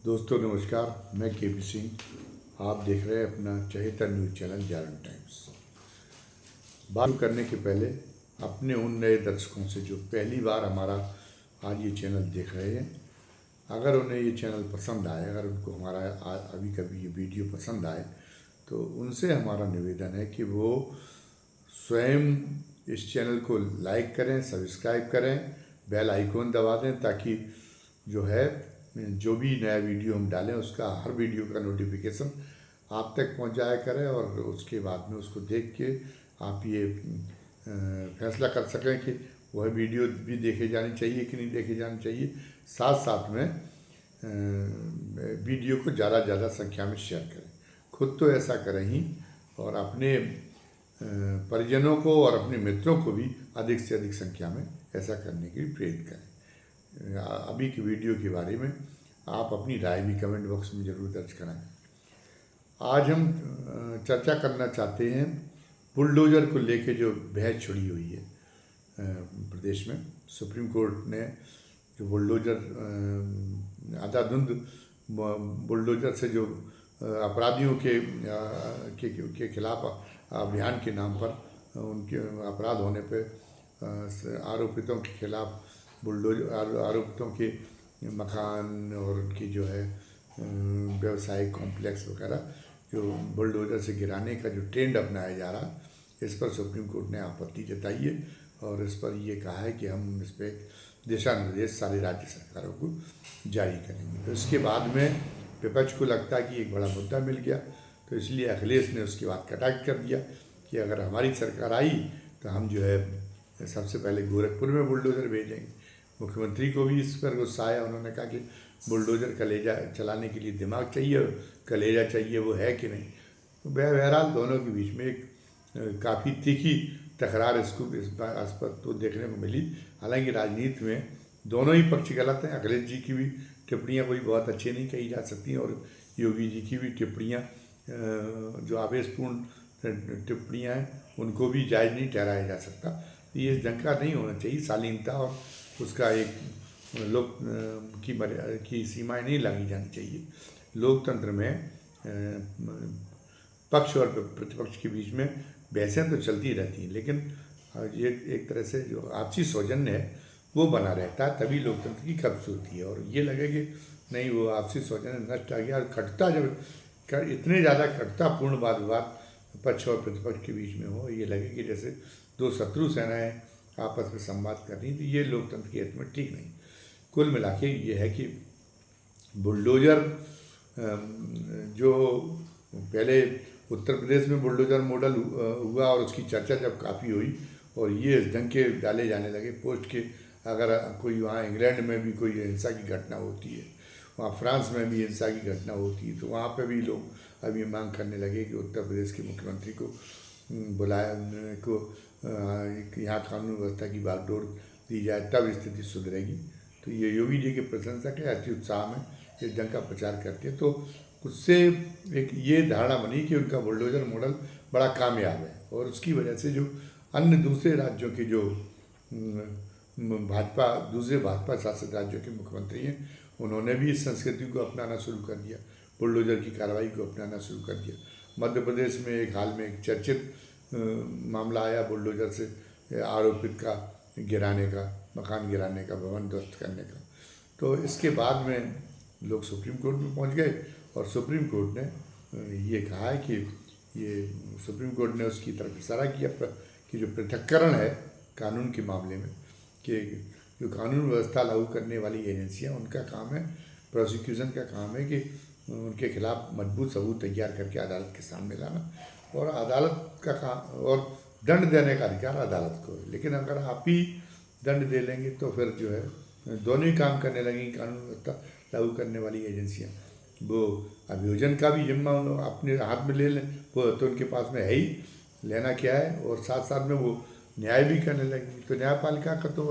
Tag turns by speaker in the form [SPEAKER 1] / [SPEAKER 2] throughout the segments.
[SPEAKER 1] दोस्तों नमस्कार, मैं केपी सिंह। आप देख रहे हैं अपना चहेता न्यूज़ चैनल जागरण टाइम्स। बात करने के पहले अपने उन नए दर्शकों से जो पहली बार हमारा आज ये चैनल देख रहे हैं, अगर उन्हें ये चैनल पसंद आए, अगर उनको हमारा अभी कभी ये वीडियो पसंद आए, तो उनसे हमारा निवेदन है कि वो स्वयं इस चैनल को लाइक करें, सब्सक्राइब करें, बेल आइकॉन दबा दें, ताकि जो है जो भी नया वीडियो हम डालें उसका हर वीडियो का नोटिफिकेशन आप तक पहुंच जाया करें, और उसके बाद में उसको देख के आप ये फैसला कर सकें कि वह वीडियो भी देखे जानी चाहिए कि नहीं देखे जानी चाहिए। साथ साथ में वीडियो को ज़्यादा ज़्यादा संख्या में शेयर करें। खुद तो ऐसा करें ही, और अपने परिजनों को और अपने मित्रों को भी अधिक से अधिक संख्या में ऐसा करने के लिए प्रेरित करें। अभी की वीडियो के बारे में आप अपनी राय भी कमेंट बॉक्स में ज़रूर दर्ज कराएं। आज हम चर्चा करना चाहते हैं बुलडोज़र को लेके जो बहस छिड़ी हुई है प्रदेश में। सुप्रीम कोर्ट ने जो बुलडोज़र अंधाधुंध बुलडोज़र से जो अपराधियों के खिलाफ अभियान के नाम पर उनके अपराध होने पर आरोपितों के खिलाफ आरोपितों के मकान और उनकी जो है व्यवसायिक कॉम्प्लेक्स वगैरह जो बुलडोज़र से गिराने का जो ट्रेंड अपनाया जा रहा, इस पर सुप्रीम कोर्ट ने आपत्ति जताई है, और इस पर ये कहा है कि हम इस पर दिशा निर्देश सारी राज्य सरकारों को जारी करेंगे। तो इसके बाद में विपक्ष को लगता है कि एक बड़ा मुद्दा मिल गया, तो इसलिए अखिलेश ने उसके बाद कटाक्ष कर दिया कि अगर हमारी सरकार आई तो हम जो है सबसे पहले गोरखपुर में बुलडोज़र भेजेंगे। मुख्यमंत्री को भी इस पर गुस्सा आया। उन्होंने कहा कि बुलडोज़र कलेजा चलाने के लिए दिमाग चाहिए, कलेजा चाहिए, वो है कि नहीं। तो बहरहाल दोनों के बीच में एक काफ़ी तीखी तकरार इस पर तो देखने को मिली। हालांकि राजनीति में दोनों ही पक्ष गलत हैं। अखिलेश जी की भी टिप्पणियाँ कोई बहुत अच्छी नहीं कही जा सकती, और योगी जी की भी टिप्पणियाँ जो आवेशपूर्ण टिप्पणियाँ हैं उनको भी जायज़ नहीं ठहराया जा सकता। ये दंगा नहीं होना चाहिए। शालीनता और उसका एक लोक की सीमाएं नहीं लगाई जानी चाहिए। लोकतंत्र में पक्ष और प्रतिपक्ष के बीच में बहसें तो चलती रहती हैं, लेकिन ये एक तरह से जो आपसी सौजन्य है वो बना रहता है, तभी लोकतंत्र की खूबसूरती है। और ये लगे कि नहीं, वो आपसी सौजन्य नष्ट आ गया, और कटता जब इतने ज़्यादा कटतापूर्ण वाद विवाद पक्ष और प्रतिपक्ष के बीच में हो, ये लगे कि जैसे दो शत्रु सेनाएं आपस में संवाद कर रही, तो ये लोकतंत्र के हित में ठीक नहीं। कुल मिला के ये है कि बुलडोज़र जो पहले उत्तर प्रदेश में बुलडोज़र मॉडल हुआ, और उसकी चर्चा जब काफ़ी हुई, और ये ढंग के डाले जाने लगे पोस्ट के, अगर कोई वहाँ इंग्लैंड में भी कोई हिंसा की घटना होती है, वहाँ फ्रांस में भी हिंसा की घटना होती है, तो वहाँ पे भी लोग अब ये मांग करने लगे कि उत्तर प्रदेश के मुख्यमंत्री को बुलाया को यहाँ कानून व्यवस्था की बागडोर दी जाए, तब स्थिति सुधरेगी। तो ये योगी जी के प्रशंसक है, अति उत्साह में इस ढंग का प्रचार करते हैं। तो उससे एक ये धारणा बनी कि उनका बुलडोज़र मॉडल बड़ा कामयाब है, और उसकी वजह से जो अन्य दूसरे राज्यों के जो दूसरे भाजपा शासित राज्यों के मुख्यमंत्री हैं, उन्होंने भी इस संस्कृति को अपनाना शुरू कर दिया, बुलडोज़र की कार्रवाई को अपनाना शुरू कर दिया। मध्य प्रदेश में एक हाल में एक चर्चित मामला आया बुलडोज़र से आरोपित का गिराने का, मकान गिराने का, भवन ध्वस्त करने का। तो इसके बाद में लोग सुप्रीम कोर्ट में पहुंच गए, और सुप्रीम कोर्ट ने ये कहा है कि ये सुप्रीम कोर्ट ने उसकी तरफ इशारा किया कि जो पृथक्करण है कानून के मामले में, कि जो कानून व्यवस्था लागू करने वाली एजेंसियां, उनका काम है, प्रोसिक्यूशन का काम है कि उनके खिलाफ मजबूत सबूत तैयार करके अदालत के सामने लाना, और अदालत का काम और दंड देने का अधिकार अदालत को है। लेकिन अगर आप ही दंड दे लेंगे तो फिर जो है दोनों ही काम करने लगेंगी कानून व्यवस्था लागू करने वाली एजेंसियां। वो अभियोजन का भी जिम्मा अपने हाथ में ले लें, वो तो उनके पास में है ही, लेना क्या है, और साथ साथ में वो न्याय भी करने लगेंगे, तो न्यायपालिका का तो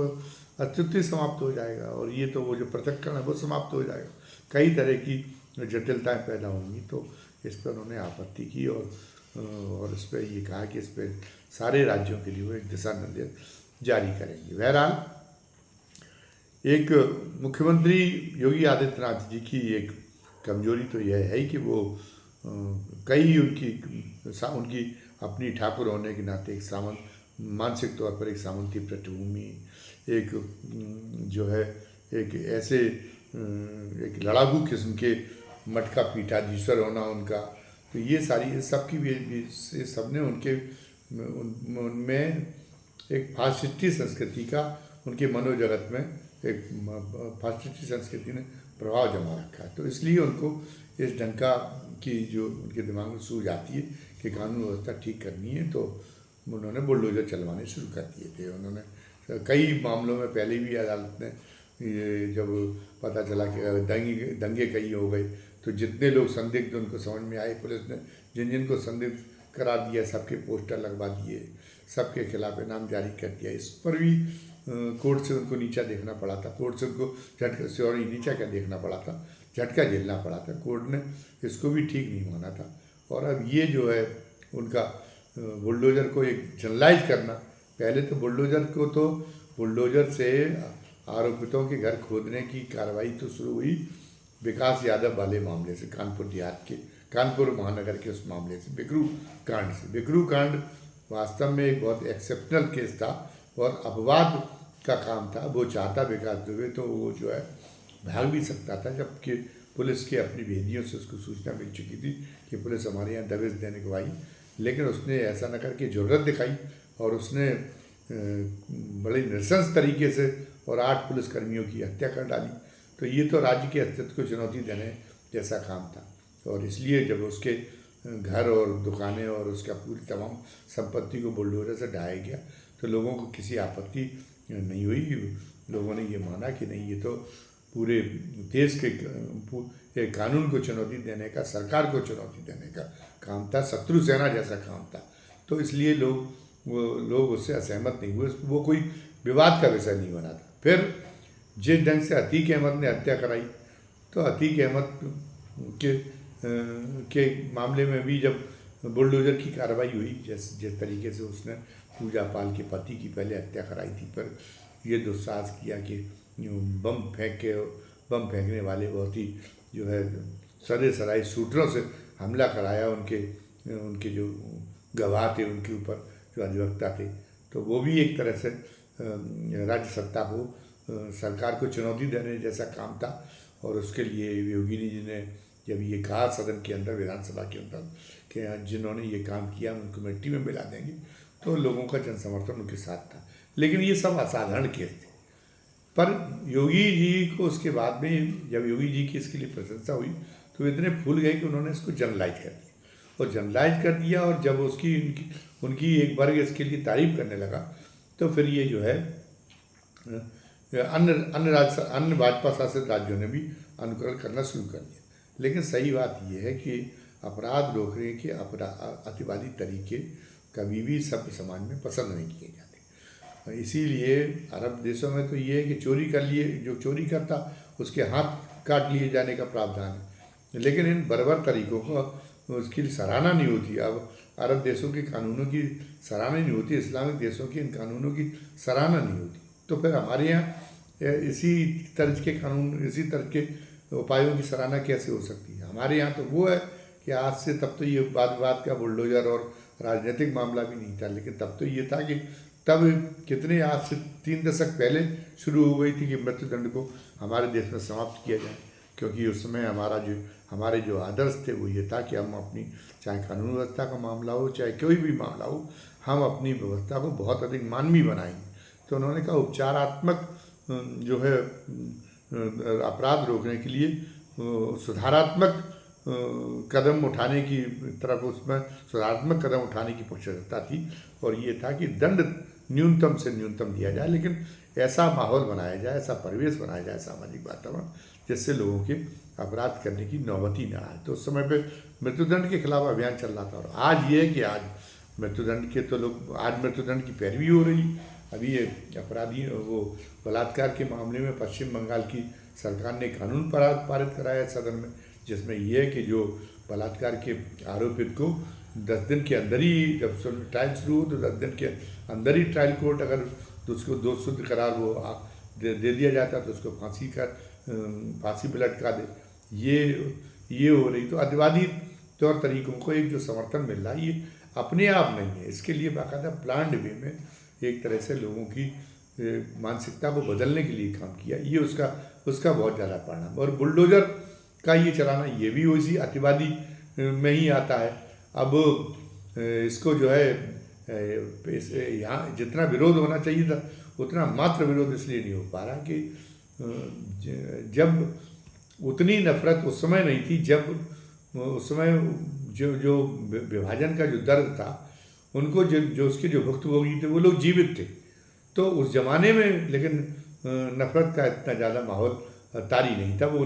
[SPEAKER 1] अस्तित्व समाप्त हो जाएगा, और ये तो वो जो पृथक्करण है वो समाप्त हो जाएगा। कई तरह की जटिलताएं पैदा होंगी। तो इस पर उन्होंने आपत्ति की, और इस पर ये कहा कि इस पर सारे राज्यों के लिए वो एक दिशा निर्देश जारी करेंगे। बहरहाल एक मुख्यमंत्री योगी आदित्यनाथ जी की एक कमजोरी तो यह है ही कि वो कई उनकी अपनी ठाकुर होने के नाते एक सामंत, मानसिक तौर पर एक सामंती पृष्ठभूमि, एक जो है एक ऐसे एक लड़ाकू किस्म के मटका पीठाधीश्वर होना उनका, तो ये सारी सबकी भी सब ने उनमें एक फासिस्टी संस्कृति का, उनके मनोजगत में एक फासिस्टी संस्कृति ने प्रभाव जमा रखा है। तो इसलिए उनको इस डंका की जो उनके दिमाग में सूझ आती है कि कानून व्यवस्था ठीक करनी है, तो उन्होंने बुलडोजर चलवाने शुरू कर दिए थे। उन्होंने कई मामलों में पहले भी अदालत ने ये जब पता चला कि दंगे कई हो गए, तो जितने लोग संदिग्ध उनको समझ में आए, पुलिस ने जिनको संदिग्ध करार दिया सबके पोस्टर लगवा दिए, सबके खिलाफ इनाम जारी कर दिया। इस पर भी कोर्ट से उनको नीचा देखना पड़ा था, कोर्ट से उनको झटका से और नीचा क्या देखना पड़ा था, झटका झेलना पड़ा था। कोर्ट ने इसको भी ठीक नहीं माना था। और अब ये जो है उनका बुलडोजर को एक जनरलाइज करना, पहले तो बुलडोजर से आरोपितों के घर खोदने की कार्रवाई तो शुरू हुई विकास यादव वाले मामले से, कानपुर देहात के, कानपुर महानगर के उस मामले से, बिकरू कांड वास्तव में एक बहुत एक्सेप्शनल केस था और अपवाद का काम था। वो चाहता विकास दुबे तो वो जो है भाग भी सकता था, जबकि पुलिस के अपनी भेदियों से उसको सूचना मिल चुकी थी कि पुलिस हमारे यहाँ दबिश देने को आई, लेकिन उसने ऐसा न करके जरूरत दिखाई और उसने बड़े नृशंस तरीके से और 8 पुलिसकर्मियों की हत्या कर डाली। तो ये तो राज्य के अस्तित्व को चुनौती देने जैसा काम था। और इसलिए जब उसके घर और दुकानें और उसका पूरी तमाम संपत्ति को बुलडोजर से ढाया गया तो लोगों को किसी आपत्ति नहीं हुई। लोगों ने ये माना कि नहीं, ये तो पूरे देश के कानून को चुनौती देने का, सरकार को चुनौती देने का काम था, शत्रु सेना जैसा काम था। तो इसलिए लोग उससे असहमत नहीं हुए, वो कोई विवाद का विषय नहीं बना था। फिर जिस ढंग से अतीक अहमद ने हत्या कराई, तो अतीक अहमद के मामले में भी जब बुलडोजर की कार्रवाई हुई, जिस तरीके से उसने पूजा पाल के पति की पहले हत्या कराई थी, पर ये दुस्साहस किया कि बम फेंकने वाले बहुत ही जो है सरे सराय शूटरों से हमला कराया, उनके जो गवाह थे उनके ऊपर, जो अधिवक्ता थे। तो वो भी एक तरह से राज्य सत्ता को, सरकार को चुनौती देने जैसा काम था। और उसके लिए योगिनी जी ने जब ये कहा सदन के अंदर, विधानसभा के अंदर, कि जिन्होंने ये काम किया उनको मिट्टी में मिला देंगे, तो लोगों का जन समर्थन उनके साथ था। लेकिन ये सब असाधारण केस थे। पर योगी जी को उसके बाद में जब योगी जी की इसके लिए प्रशंसा हुई तो इतने फूल गए कि उन्होंने इसको जनरलाइज कर दिया, और जनरलाइज कर दिया। और जब उनकी एक वर्ग इसके लिए तारीफ करने लगा, तो फिर ये जो है अन्य भाजपा शासित राज्यों ने भी अनुकरण करना शुरू कर दिया। लेकिन सही बात यह है कि अपराध रोकने के अतिवादी तरीके कभी भी सभ्य समाज में पसंद नहीं किए जाते। इसीलिए अरब देशों में तो ये है कि जो चोरी करता उसके हाथ काट लिए जाने का प्रावधान है, लेकिन इन बर्बर तरीकों को उसकी सराहना नहीं होती। अब अरब देशों के कानूनों की सराहना नहीं होती, इस्लामिक देशों के इन कानूनों की सराहना नहीं होती, तो फिर हमारे यहाँ इसी तरह के कानून, इसी तरह के उपायों की सराहना कैसे हो सकती है। हमारे यहाँ तो वो है कि आज से, तब तो ये बात का बुलडोजर और राजनीतिक मामला भी नहीं था, लेकिन तब तो ये था कि तब कितने, आज से 3 दशक पहले शुरू हो गई थी कि मृत्युदंड को हमारे देश में समाप्त किया जाए। क्योंकि उस समय हमारे जो आदर्श थे वो ये था कि हम अपनी, चाहे कानून व्यवस्था का मामला हो, चाहे कोई भी मामला हो, हम अपनी व्यवस्था को बहुत अधिक मानवीय बनाएंगे। तो उन्होंने कहा उपचारात्मक जो है अपराध रोकने के लिए सुधारात्मक कदम उठाने की तरफ, उसमें सुधारात्मक कदम उठाने की आवश्यकता थी। और ये था कि दंड न्यूनतम से न्यूनतम दिया जाए, लेकिन ऐसा माहौल बनाया जाए, ऐसा परिवेश बनाया जाए, सामाजिक वातावरण, जिससे लोगों के अपराध करने की नौबत ही ना आए। तो उस समय पे मृत्युदंड के खिलाफ अभियान चल रहा था। और आज ये है कि आज मृत्युदंड के तो लोग, आज मृत्युदंड की पैरवी हो रही। अभी ये अपराधी, वो बलात्कार के मामले में पश्चिम बंगाल की सरकार ने कानून पारित कराया है सदन में, जिसमें यह है कि जो बलात्कार के आरोपित को 10 दिन के अंदर ही, जब ट्रायल शुरू हो तो 10 दिन के अंदर ही ट्रायल कोर्ट अगर उसको दोषी करार वो दे दिया जाता तो उसको फांसी पे लटका दे। ये हो रही। तो अतिवादी तौर तरीकों को एक जो समर्थन मिल रहा है, ये अपने आप नहीं है, इसके लिए बाकायदा प्लान्ड वे में एक तरह से लोगों की मानसिकता को बदलने के लिए काम किया। ये उसका बहुत ज़्यादा परिणाम। और बुलडोज़र का ये चलाना, ये भी उसी अतिवादी में ही आता है। अब इसको जो है यहाँ जितना विरोध होना चाहिए था उतना मात्र विरोध इसलिए नहीं हो पा रहा कि जब उतनी नफरत उस समय नहीं थी, जब उस समय जो विभाजन का जो दर्द था, उनको जो उसके जो भुक्तभोगी थे वो लोग जीवित थे। तो उस जमाने में लेकिन नफरत का इतना ज़्यादा माहौल तारी नहीं था। वो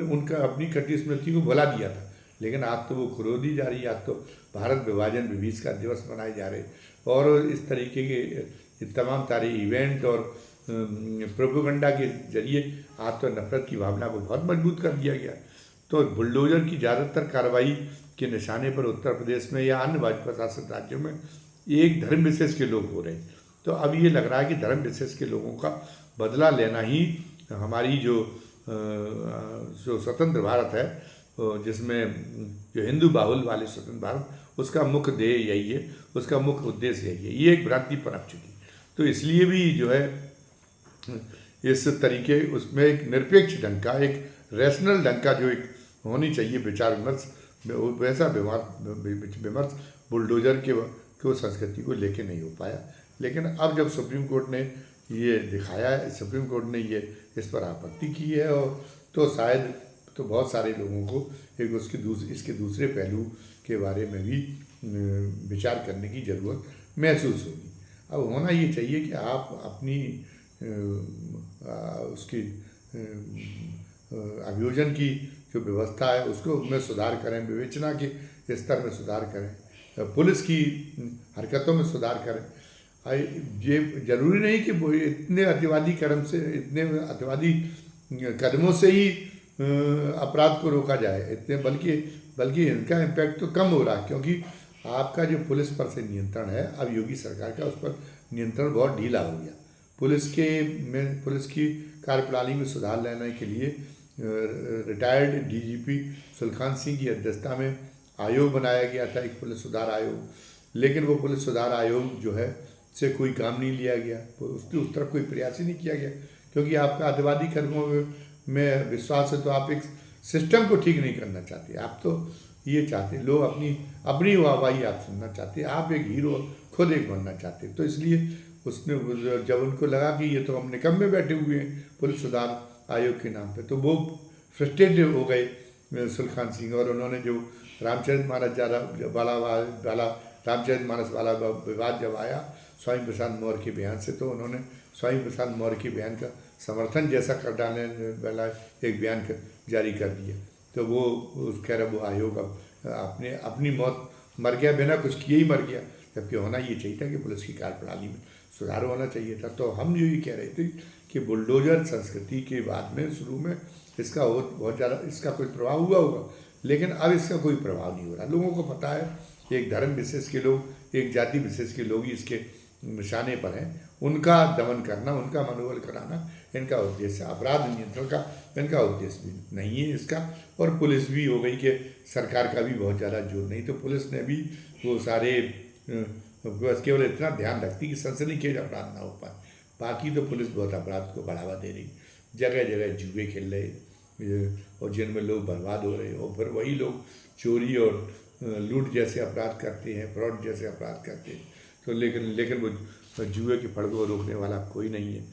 [SPEAKER 1] उनका अपनी कटी स्मृति को भुला दिया था। लेकिन आज तो वो खरोदी जा रही है। आज तो भारत विभाजन दिवस का दिवस मनाए जा रहे, और इस तरीके के तमाम सारे इवेंट और प्रोपेगेंडा के जरिए आज तो नफरत की भावना को बहुत मजबूत कर दिया गया। तो बुलडोजर की ज़्यादातर कार्रवाई के निशाने पर उत्तर प्रदेश में या अन्य भाजपा शासित राज्यों में एक धर्म विशेष के लोग हो रहे हैं। तो अब ये लग रहा है कि धर्म विशेष के लोगों का बदला लेना ही हमारी जो स्वतंत्र भारत है, जिसमें जो हिंदू बाहुल वाले स्वतंत्र भारत, उसका मुख्य ध्येय यही है, उसका मुख्य उद्देश्य यही है। ये एक भ्रांति पनप चुकी। तो इसलिए भी जो है इस तरीके उसमें एक निरपेक्ष ढंग का, एक रैशनल ढंग का जो एक होनी चाहिए विचार विमर्श, वैसा विमर्श बुलडोजर के संस्कृति को लेके नहीं हो पाया। लेकिन अब जब सुप्रीम कोर्ट ने ये दिखाया है, सुप्रीम कोर्ट ने ये इस पर आपत्ति की है, और तो शायद तो बहुत सारे लोगों को एक इसके दूसरे पहलू के बारे में भी विचार करने की ज़रूरत महसूस होगी। अब होना ये चाहिए कि आप अपनी उसकी अभियोजन की जो व्यवस्था है उसको में सुधार करें, विवेचना के स्तर में सुधार करें, पुलिस की हरकतों में सुधार करें। ये जरूरी नहीं कि वो इतने अतिवादी कदमों से ही अपराध को रोका जाए, बल्कि इनका इम्पैक्ट तो कम हो रहा है, क्योंकि आपका जो पुलिस पर से नियंत्रण है, अब योगी सरकार का उस पर नियंत्रण बहुत ढीला हो गया। पुलिस की कार्यप्रणाली में सुधार लाने के लिए रिटायर्ड डीजीपी सुलखान सिंह की अध्यक्षता में आयोग बनाया गया था, एक पुलिस सुधार आयोग। लेकिन वो पुलिस सुधार आयोग जो है से कोई काम नहीं लिया गया, उस तरफ कोई प्रयास ही नहीं किया गया, क्योंकि आपका अतिवादी कदमों में विश्वास है, तो आप एक सिस्टम को ठीक नहीं करना चाहते। आप तो ये चाहते, लोग अपनी वाहवाही आप सुनना चाहते, आप एक हीरो खुद एक बनना चाहते। तो इसलिए उसने जब उनको लगा कि ये तो हम निकम्मे बैठे हुए हैं पुलिस सुधार आयोग के नाम पे, तो वो फ्रस्ट्रेटेड हो गए सुलखान सिंह, और उन्होंने जो रामचरितमानस वाला विवाद जब आया स्वामी प्रसाद मौर्य के बयान से, तो उन्होंने स्वामी प्रसाद मौर्य के बयान का समर्थन जैसा कर डालने वाला एक बयान जारी कर दिया। तो वो कह रहा वो आयोग अब अपनी मौत मर गया, बिना कुछ किए ही मर गया, जबकि होना ये चाहिए था कि पुलिस की कार्यप्रणाली में सुधार होना चाहिए था। तो हम जो ये कह रहे थे कि बुलडोजर संस्कृति के बाद में शुरू में इसका बहुत ज़्यादा इसका कोई प्रभाव हुआ होगा, लेकिन अब इसका कोई प्रभाव नहीं हो रहा। लोगों को पता है एक धर्म विशेष के लोग, एक जाति विशेष के लोग ही इसके निशाने पर हैं, उनका दमन करना, उनका मनोबल कराना इनका उद्देश्य, अपराध नियंत्रण का इनका उद्देश्य भी नहीं है इसका। और पुलिस भी हो गई कि सरकार का भी बहुत ज़्यादा जोर नहीं, तो पुलिस ने भी वो सारे बस केवल इतना ध्यान रखती कि सनसनीखेज अपराध ना हो पाए, बाकी तो पुलिस बहुत अपराध को बढ़ावा दे रही, जगह जगह जुए खेल रहे और जिनमें लोग बर्बाद हो रहे, और फिर वही लोग चोरी और लूट जैसे अपराध करते हैं, फ्रॉड जैसे अपराध करते हैं। तो लेकिन वो जुए के फड़ को रोकने वाला कोई नहीं है।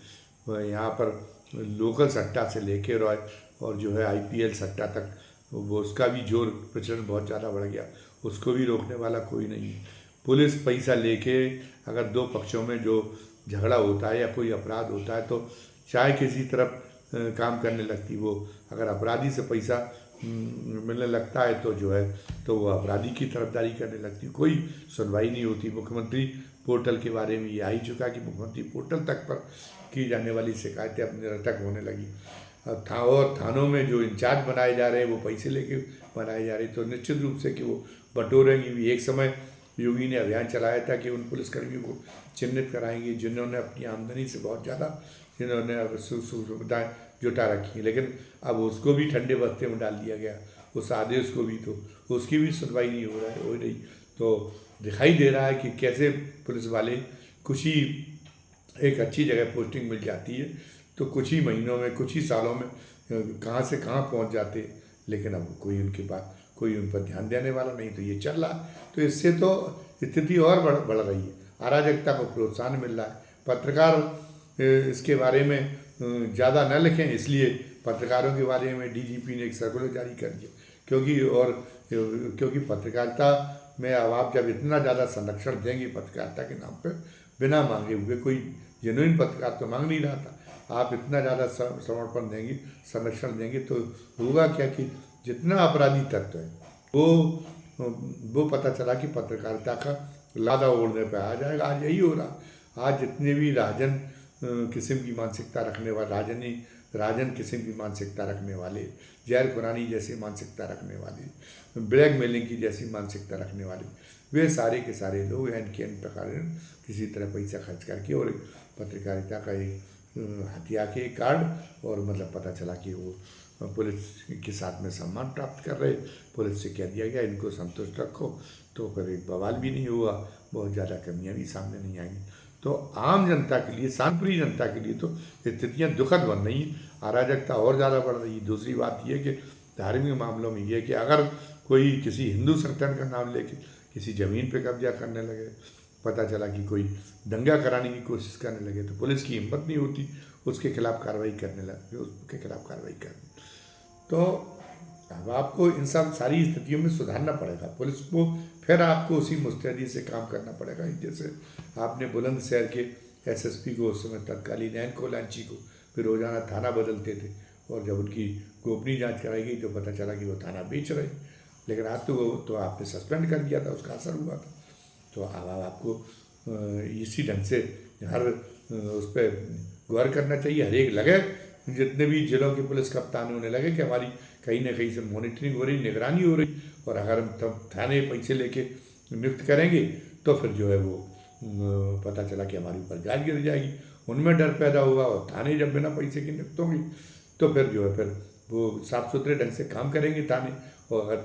[SPEAKER 1] वह यहाँ पर लोकल सट्टा से लेके और जो है IPL सट्टा तक, वो उसका भी जोर प्रचलन बहुत ज़्यादा बढ़ गया, उसको भी रोकने वाला कोई नहीं है। पुलिस पैसा लेके अगर दो पक्षों में जो झगड़ा होता है या कोई अपराध होता है, तो चाहे किसी तरफ काम करने लगती, वो अगर अपराधी से पैसा मिलने लगता है तो जो है तो वो अपराधी की तरफदारी करने लगती, कोई सुनवाई नहीं होती। मुख्यमंत्री पोर्टल के बारे में ये आ ही चुका कि मुख्यमंत्री पोर्टल तक पर की जाने वाली शिकायतें अब निरर्थक होने लगी। और थानों में जो इंचार्ज बनाए जा रहे हैं वो पैसे लेके बनाए जा रहे, तो निश्चित रूप से कि वो बटोरेंगी भी। एक समय योगी ने अभियान चलाया था कि उन पुलिसकर्मियों को चिन्हित कराएंगे जिन्होंने अपनी आमदनी से बहुत ज़्यादा, जिन्होंने सुविधाएँ जुटा रखी है, लेकिन अब उसको भी ठंडे बस्ते में डाल दिया गया, उस आदेश को भी, तो उसकी भी सुनवाई नहीं हो रही। तो दिखाई दे रहा है कि कैसे पुलिस वाले कुछ ही एक अच्छी जगह पोस्टिंग मिल जाती है तो कुछ ही महीनों में, कुछ ही सालों में कहाँ से कहाँ पहुँच जाते, लेकिन अब कोई उन पर ध्यान देने वाला नहीं। तो ये चल रहा है, तो इससे तो स्थिति और बढ़ रही है, अराजकता को प्रोत्साहन मिल रहा है। पत्रकार इसके बारे में ज़्यादा न लिखें, इसलिए पत्रकारों के बारे में डीजीपी ने एक सर्कुलर जारी कर दिया, क्योंकि पत्रकारिता में अब आप जब इतना ज़्यादा संरक्षण देंगे पत्रकारिता के नाम पर बिना मांगे हुए, कोई जेन्युइन पत्रकार तो मांग नहीं रहा था, आप इतना ज़्यादा समर्पण देंगे, संरक्षण देंगे, तो होगा क्या कि जितना अपराधी तत्व है वो पता चला कि पत्रकारिता का लादा ओढ़ने पे आ जाएगा। आज यही हो रहा। आज जितने भी राजन किस्म की मानसिकता रखने वाले, राजन किस्म की मानसिकता रखने वाले, जहर खुरानी जैसी मानसिकता रखने वाले, ब्लैकमेलिंग की जैसी मानसिकता रखने वाले, वे सारे के सारे लोग एन प्रकार किसी तरह पैसा खर्च करके और पत्रकारिता का एक हत्या के कार्ड, और मतलब पता चला कि वो पुलिस के साथ में सम्मान प्राप्त कर रहे, पुलिस से कह दिया गया इनको संतुष्ट रखो, तो फिर एक बवाल भी नहीं हुआ, बहुत ज़्यादा कमियां भी सामने नहीं आएंगी। तो आम जनता के लिए, शांतप्रिय जनता के लिए तो स्थितियाँ दुखद बन रही हैं, अराजकता और ज़्यादा बढ़ रही है। दूसरी बात यह कि धार्मिक मामलों में ये कि अगर कोई किसी हिंदू संगठन का नाम लेके किसी ज़मीन पे कब्जा करने लगे, पता चला कि कोई दंगा कराने की कोशिश करने लगे, तो पुलिस की हिम्मत नहीं होती उसके खिलाफ कार्रवाई करने। तो अब आपको इन सब सारी स्थितियों में सुधारना पड़ेगा, पुलिस को फिर आपको उसी मुस्तैदी से काम करना पड़ेगा। जैसे आपने बुलंदशहर के एसएसपी को उस समय तत्कालीन एन कोलांची को फिर रोजाना थाना बदलते थे, और जब उनकी गोपनीय जांच कराई गई तो पता चला कि वो थाना बेच रहे, लेकिन आज तो आपने सस्पेंड कर दिया था, उसका असर हुआ था। तो अब आपको इसी ढंग से हर उस पर गौर करना चाहिए, हर एक लगे, जितने भी जिलों के पुलिस कप्तान होने लगे कि हमारी कहीं ना कहीं से मॉनिटरिंग हो रही, निगरानी हो रही, और अगर हम तब थाने पैसे लेके नियुक्त करेंगे तो फिर जो है वो पता चला कि हमारे ऊपर गाज गिर जाएगी, उनमें डर पैदा होगा, और थाने जब बिना पैसे की नियुक्त होंगी तो फिर जो है फिर वो साफ सुथरे ढंग से काम करेंगे थाने, और अगर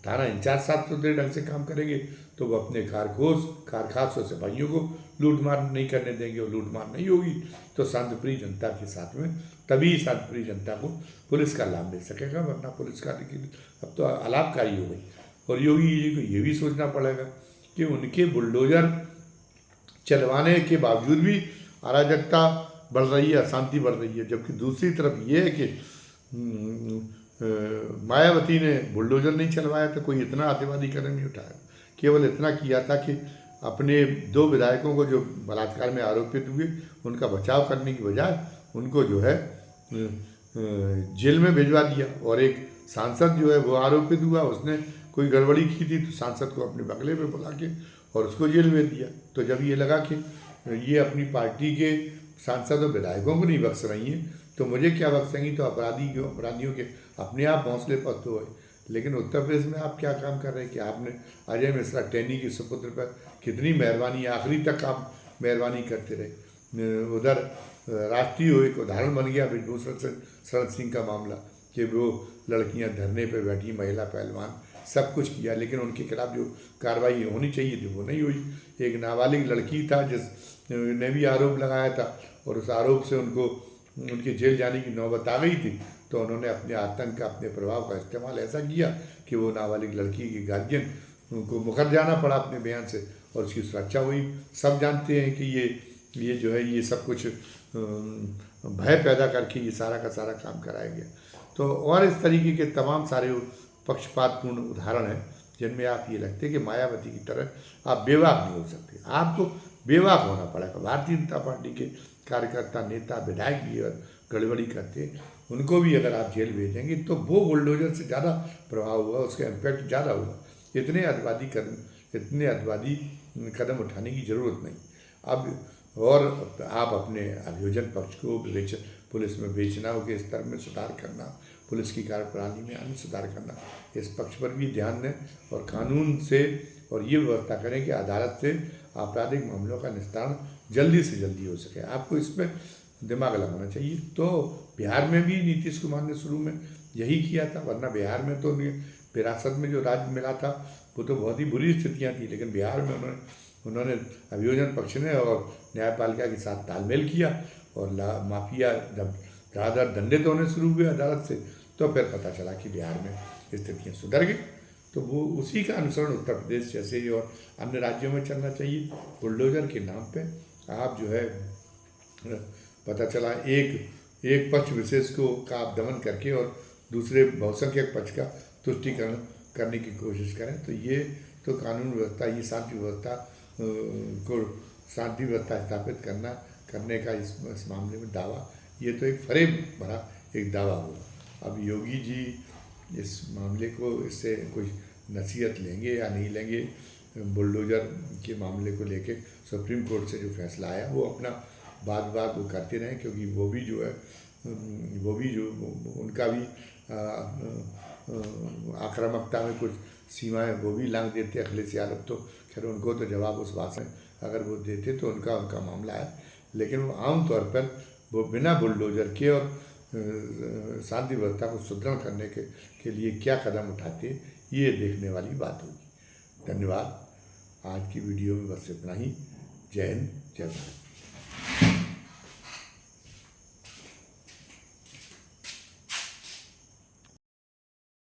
[SPEAKER 1] थाना इंचार्ज साफ सुथरे ढंग से काम करेंगे तो वो अपने कारखास और सिपाहियों को लूट मार नहीं करने देंगे, और लूट मार नहीं होगी तो शांतिप्रिय जनता के साथ में तभी शांतिप्रिय जनता को पुलिस का लाभ मिल सकेगा, वरना पुलिस का लेकिन अब तो अलाभकारी हो गई। और योगी जी को ये भी सोचना पड़ेगा कि उनके बुलडोजर चलवाने के बावजूद भी अराजकता बढ़ रही है, अशांति बढ़ रही है, जबकि दूसरी तरफ ये है कि मायावती ने बुलडोजर नहीं चलवाया था, कोई इतना आतंकवादी कदम नहीं उठाया, केवल इतना किया था कि अपने 2 विधायकों को जो बलात्कार में आरोपित हुए उनका बचाव करने की बजाय उनको जो है जेल में भिजवा दिया, और एक सांसद जो है वो आरोपित हुआ, उसने कोई गड़बड़ी की थी तो सांसद को अपने बगले में बुला के और उसको जेल में दिया। तो जब ये लगा कि ये अपनी पार्टी के सांसद और विधायकों को नहीं बख्श रही हैं तो मुझे क्या बख्शेंगी, तो अपराधियों के अपने आप हौसले पस्त हुए। लेकिन उत्तर प्रदेश में आप क्या काम कर रहे हैं कि आपने अजय मिश्रा टैनी के सुपुत्र पर कितनी मेहरबानी, आखिरी तक आप मेहरबानी करते रहे। उधर राष्ट्रीय एक उदाहरण बन गया ब्रिजभूषण शरण सिंह का मामला कि वो लड़कियां धरने पे बैठी, महिला पहलवान, सब कुछ किया, लेकिन उनके खिलाफ जो कार्रवाई होनी चाहिए थी वो नहीं हुई। एक नाबालिग लड़की था जिसने भी आरोप लगाया था, और उस आरोप से उनके जेल जाने की नौबत आ गई थी, तो उन्होंने अपने आतंक का, अपने प्रभाव का इस्तेमाल ऐसा किया कि वो नाबालिग लड़की की गार्जियन उनको मुकर जाना पड़ा अपने बयान से, और उसकी सुरक्षा हुई। सब जानते हैं कि ये जो है ये सब कुछ भय पैदा करके ये सारा का सारा काम कराया गया। तो और इस तरीके के तमाम सारे पक्षपातपूर्ण उदाहरण हैं जिनमें आप ये लगते हैं कि मायावती की तरह आप बेवाक नहीं हो सकते, आपको बेवाक होना पड़ेगा। भारतीय जनता पार्टी के कार्यकर्ता, नेता, विधायक भी अगर गड़बड़ी करते उनको भी अगर आप जेल भेजेंगे तो वो बुलडोजर से ज़्यादा प्रभाव होगा, उसका इम्पैक्ट ज़्यादा होगा। इतने अतवादी कदम उठाने की ज़रूरत नहीं। अब और आप अपने अभियोजन पक्ष को पुलिस में बेचनाओं के स्तर में सुधार करना, पुलिस की कार्यप्रणाली में अन्य सुधार करना, इस पक्ष पर भी ध्यान दें, और कानून से और ये व्यवस्था करें कि अदालत से आपराधिक मामलों का निस्तारण जल्दी से जल्दी हो सके। आपको इसमें दिमाग लगाना चाहिए। तो बिहार में भी नीतीश कुमार ने शुरू में यही किया था, वरना बिहार में तो विरासत में जो राज्य मिला था वो तो बहुत ही बुरी स्थितियाँ थी, लेकिन बिहार में उन्होंने अभियोजन पक्ष ने और न्यायपालिका के साथ तालमेल किया और माफिया जब ज़्यादातर दंडित होने शुरू हुए अदालत से, तो फिर पता चला कि बिहार में स्थितियाँ सुधर गई। तो वो उसी का अनुसरण उत्तर प्रदेश जैसे ही और अन्य राज्यों में चलना चाहिए। बुलडोजर के नाम पे आप जो है पता चला एक पक्ष विशेष का आप दमन करके और दूसरे बहुसंख्यक पक्ष का तुष्टिकरण करने की कोशिश करें, तो ये तो कानून व्यवस्था, ये शांति व्यवस्था स्थापित करने का इस मामले में दावा, ये तो एक फरेब भरा एक दावा हुआ। अब योगी जी इस मामले को इससे कोई नसीहत लेंगे या नहीं लेंगे, बुलडोजर के मामले को लेके सुप्रीम कोर्ट से जो फैसला आया वो अपना बात वो करते रहें, क्योंकि वो भी जो उनका भी आक्रामकता में कुछ सीमाएं वो भी लांघ देते। अखिलेश यादव तो खैर उनको तो जवाब उस बात से अगर वो देते तो उनका मामला है, लेकिन वो आमतौर पर वो बिना बुलडोजर के और शांति व्यवस्था को सुदृढ़ करने के लिए क्या कदम उठाते, ये देखने वाली बात होगी। धन्यवाद। आज की वीडियो में बस इतना ही। जय हिंद, जय भारत।